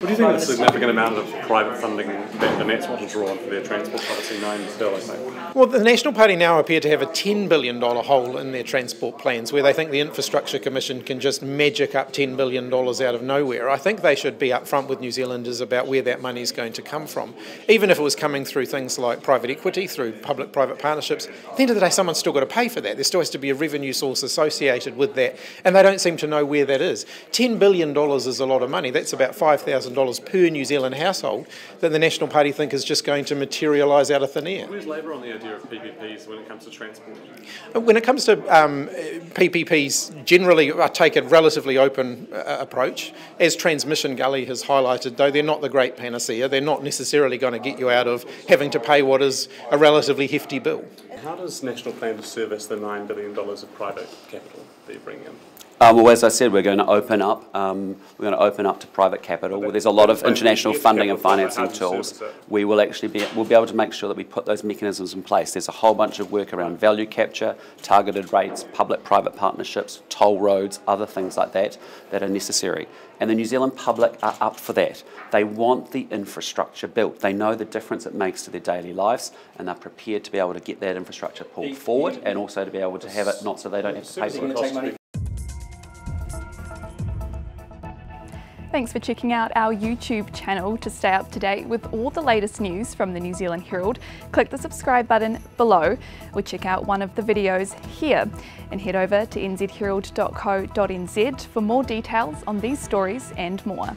What do you think of the significant amount of private funding that the Nats want to draw on for their transport policy known still, I think? Well, the National Party now appear to have a $10 billion hole in their transport plans where they think the Infrastructure Commission can just magic up $10 billion out of nowhere. I think they should be upfront with New Zealanders about where that money is going to come from. Even if it was coming through things like private equity, through public-private partnerships, at the end of the day, someone's still got to pay for that. There still has to be a revenue source associated with that, and they don't seem to know where that is. $10 billion is a lot of money. That's about $5,000 per New Zealand household that the National Party think is just going to materialise out of thin air. Where's Labour on the idea of PPPs when it comes to transport? When it comes to PPPs, generally I take a relatively open approach. As Transmission Gully has highlighted, though, they're not the great panacea. They're not necessarily going to get you out of having to pay what is a relatively hefty bill. How does National plan to service the $9 billion of private capital that you bring in? Well, as I said, we're going to open up. To private capital. There's a lot of international funding and financing tools. We'll be able to make sure that we put those mechanisms in place. There's a whole bunch of work around value capture, targeted rates, public-private partnerships, toll roads, other things like that are necessary. And the New Zealand public are up for that. They want the infrastructure built. They know the difference it makes to their daily lives, and they're prepared to be able to get that infrastructure pulled forward, and also to be able to have it not so they don't have to pay for it. Thanks for checking out our YouTube channel. To stay up to date with all the latest news from the New Zealand Herald, click the subscribe button below or check out one of the videos here, and head over to nzherald.co.nz for more details on these stories and more.